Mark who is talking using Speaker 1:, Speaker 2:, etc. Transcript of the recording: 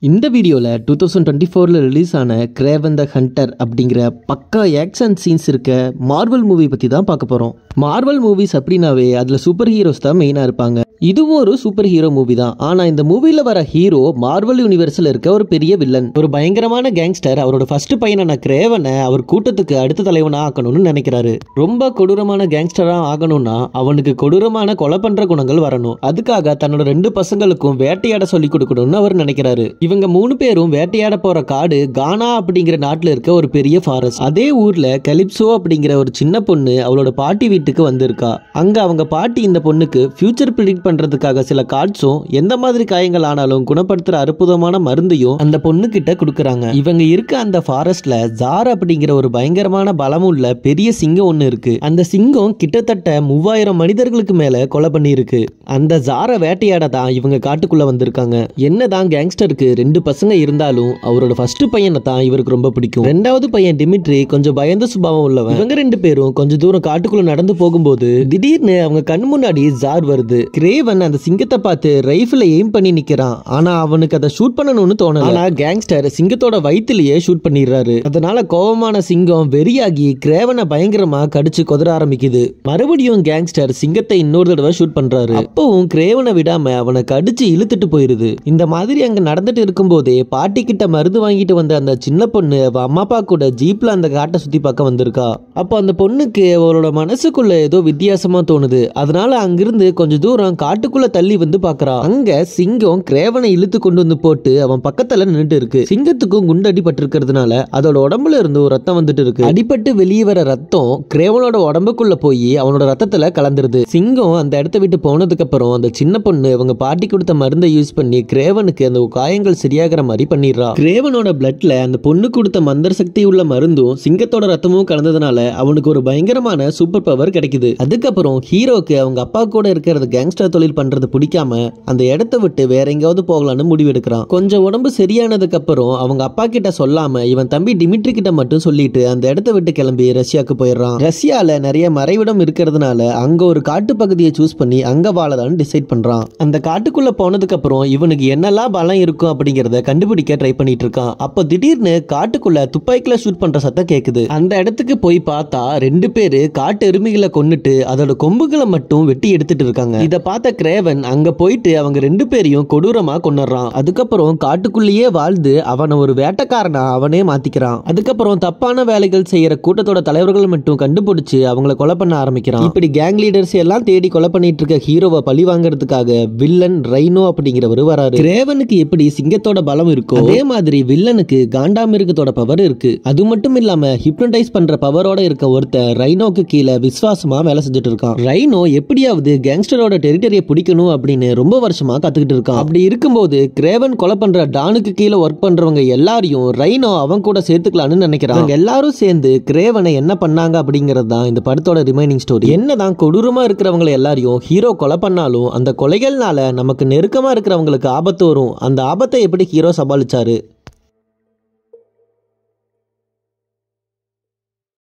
Speaker 1: இந்த வீடியோவில் 2024 ரிலீஸ் ஆன கிரேவன் த ஹண்டர் அப்படிங்கிற பக்கா ஆக்ஷன் சீன்ஸ் இருக்க மார்வல் மூவி பற்றி தான் பார்க்க போகிறோம். மார்வல் மூவிஸ் அப்படின்னாவே அதில் சூப்பர் ஹீரோஸ் தான் மெயினாக இருப்பாங்க. இதுவும் ஒரு சூப்பர் ஹீரோ மூவி தான். ஆனால் இந்த மூவியில் வர ஹீரோ மார்வல் யூனிவர்ஸில் இருக்க ஒரு பெரிய வில்லன், ஒரு பயங்கரமான கேங்ஸ்டர். அவரோட ஃபர்ஸ்ட் பையனான கிரேவனை அவர் கூட்டத்துக்கு அடுத்த தலைவனாக ஆக்கணும்னு நினைக்கிறாரு. ரொம்ப கொடூரமான கேங்ஸ்டராக ஆகணும்னா அவனுக்கு கொடூரமான கொலை பண்ற குணங்கள் வரணும். அதுக்காக தன்னோட 2 பசங்களுக்கும் வேட்டையாட சொல்லி கொடுக்கணும்னு அவர் நினைக்கிறாரு. இவங்க 3 பேரும் வேட்டையாட போற காடு கானா அப்படிங்கிற நாட்டுல இருக்க ஒரு பெரிய ஃபாரஸ்ட். அதே ஊர்ல கலிப்சோ அப்படிங்கிற ஒரு சின்ன பொண்ணு அவளோட பாட்டி வீட்டுக்கு வந்திருக்கா. அங்க அவங்க பாட்டி இந்த பொண்ணுக்கு ஃபியூச்சர் ப்ரிடிக்ட் பண்றதுக்காக சில கார்ட்ஸும் எந்த மாதிரி காயங்கள் ஆனாலும் குணப்படுத்துற அற்புதமான மருந்தையும் அந்த பொண்ணு கிட்ட கொடுக்கறாங்க. இவங்க இருக்க அந்த ஃபாரஸ்ட்ல ஜார் அப்படிங்கிற ஒரு பயங்கரமான பலமுள்ள பெரிய சிங்கம் ஒண்ணு இருக்கு. அந்த சிங்கம் கிட்டத்தட்ட 3000 மனிதர்களுக்கு மேல கொலை பண்ணி இருக்கு. அந்த ஜாரை வேட்டையாட தான் இவங்க காட்டுக்குள்ள வந்திருக்காங்க. என்னதான் கேங்ஸ்டருக்கு 2 பசங்க இருந்தாலும் அவரோட ஃபர்ஸ்ட் பையனை தான் இவருக்கு ரொம்ப பிடிக்கும். 2வது பையன் டிமிட்ரி கொஞ்சம் பயந்த சுபாவம் உள்ளவன். இவங்க 2 பேரும் கொஞ்சம் தூரம் காட்டுக்குள்ள நடந்து போகும்போது திடீர்னு அவங்க கண் முன்னாடி ஜார் வருது. கிரேவன் அந்த சிங்கத்தை பார்த்து ரைஃபிளை எய்ம் பண்ணி நிக்கிறான். ஆனா அவனுக்கு அதை ஷூட் பண்ணணும்னு தோணல. ஆனா கேங்ஸ்டர் சிங்கத்தோட வயிற்றிலேயே ஷூட் பண்ணிடுறாரு. அதனால கோபமான சிங்கம் வெறியாகி கிரேவனை பயங்கரமா கடிச்சு கொதற ஆரம்பிக்குது. மறுபடியும் கேங்ஸ்டர் சிங்கத்தை இன்னொரு தடவை ஷூட் பண்றாரு. அப்பவும் கிரேவனை விடாம அவனை கடிச்சு இழுத்துட்டு போயிருது. இந்த மாதிரி அங்க நடந்துட்டு இருக்கும்போதே பாட்டி கிட்ட மருந்து வாங்கிட்டு வந்த அந்த சின்ன பொண்ணு அவ அம்மா அப்பா கூட ஜீப்ல அந்த காட்டை சுத்தி பார்க்க வந்திருக்கா. அப்போ அந்த பொண்ணுக்கு அவளோட மனசுக்குள்ள ஏதோ வித்தியாசமா தோணுது. அதனால அங்கிருந்து கொஞ்சம் தூரம் காட்டுக்குள்ள தள்ளி வந்து பாக்குறா. அங்க சிங்கம் கிரேவனை இழுத்து கொண்டு வந்து போட்டு அவன் பக்கத்துல நின்னுட்டு இருக்கு. சிங்கத்துக்கும் குண்டு அடிபட்டு இருக்கிறதுனால அதோட உடம்புல இருந்து ஒரு ரத்தம் வந்துட்டு இருக்கு. அடிபட்டு வெளியே வர ரத்தம் கிரேவனோட உடம்புக்குள்ள போய் அவனோட ரத்தத்துல கலந்துருது. சிங்கம் அந்த இடத்த விட்டு போனதுக்கு அப்புறம் அந்த சின்ன பொண்ணு அவங்க பாட்டி கொடுத்த மருந்தை யூஸ் பண்ணி கிரேவனுக்கு அந்த காயங்கள் சரியாகிற மாதிரி பண்ணிடுறா. கிரேவனோட பிளட்ல அந்த பொண்ணு கொடுத்த மந்திர சக்தி உள்ள மருந்தும் சிங்கத்தோட ரத்தமும் கலந்ததுனால அவனுக்கு ஒரு பயங்கரமான சூப்பர் பவர் கிடைக்குது. அதுக்கப்புறம் ஹீரோக்கு அவங்க அப்பா கூட இருக்கிறது கேங்ஸ்டர் தொழில் பண்றது பிடிக்காம அந்த இடத்தை விட்டு வேற எங்கேயாவது போகலான்னு முடிவெடுக்கிறான். கொஞ்சம் உடம்பு சரியானதுக்கு அப்புறம் அவங்க அப்பா கிட்ட சொல்லாம இவன் தம்பி டிமிட்ரி கிட்ட மட்டும் சொல்லிட்டு அந்த இடத்தை விட்டு கிளம்பி ரஷ்யாவுக்கு போயிடுறான். ரஷ்யால நிறைய மறைவிடம் இருக்கிறதுனால அங்க ஒரு காட்டு பகுதியை சூஸ் பண்ணி அங்க வாழலான்னு டிசைட் பண்றான். அந்த காட்டுக்குள்ள போனதுக்கு அப்புறம் இவனுக்கு என்னெல்லாம் பலம் இருக்கும் அப்படிங்கறத கண்டுபிடிக்க ட்ரை பண்ணிட்டு இருக்கான். அப்போ திடீர்னு காட்டுக்குள்ள துப்பாக்கில ஷூட் பண்ற சத்தம் கேக்குது. அந்த இடத்துக்கு போய் பார்த்தா 2 பேரு காட்டு எருமைகளை கொன்னுட்டு அதோட கொம்புகளை மட்டும் வெட்டி எடுத்துட்டு இருக்காங்க. இத பார்த்த கிரேவன் அங்க போயிட்டு அவங்க 2 பேரையும் கொடூரமா கொன்னுறான். அதுக்கப்புறம் காட்டுக்குள்ளேயே வாழ்ந்து அவனை ஒரு வேட்டைக்காரனா அவனே மாத்திக்கிறான். அதுக்கப்புறம் தப்பான வேலைகள் செய்யற கூட்டத்தோட தலைவர்கள் மட்டும் கண்டுபிடிச்சு அவங்கள கொலை பண்ண ஆரம்பிக்கிறான். இப்படி கேங் லீடர்ஸ் எல்லாம் தேடி கொலை பண்ணிட்டு இருக்க ஹீரோவை பழி வாங்குறதுக்காக வில்லன் ரைனோ அப்படிங்கிறவர் வராரு. கிரேவனுக்கு எப்படி சிங்கத்தோட பலம் இருக்கோ அதே மாதிரி வில்லனுக்கு காண்டாமிருகத்தோட பவர் இருக்கு. அது மட்டும் இல்லாம ஹிப்னடைஸ் பண்ற பவரோட இருக்க ஒருத்தர் ரைனோக்கு கீழே விசுவாசமா வேலை செஞ்சுட்டு இருக்கான். ரைனோ எப்படியாவது கேங்ஸ்டரோட டெரிட்டரியை பிடிக்கணும் அப்படின்னு ரொம்ப வருஷமா கத்துக்கிட்டு இருக்கான். அப்படி இருக்கும்போது கிரேவன் கொலை பண்ற டானுக்கு கீழே ஒர்க் பண்றவங்க எல்லாரையும் ரைனோ அவன் கூட சேர்த்துக்கலாம்னு நினைக்கிறான். எல்லாரும் சேர்ந்து கிரேவனை என்ன பண்ணாங்க அப்படிங்கிறது தான் இந்த படத்தோட ரிமைனிங் ஸ்டோரி. என்னதான் கொடூரமா இருக்கிறவங்க எல்லாரையும் ஹீரோ கொலை பண்ணாலும் அந்த கொலைகள்னால நமக்கு நெருக்கமா இருக்கிறவங்களுக்கு ஆபத்து வரும். அந்த ஆபத்தை எப்படி ஹீரோ சமாளிச்சாரு?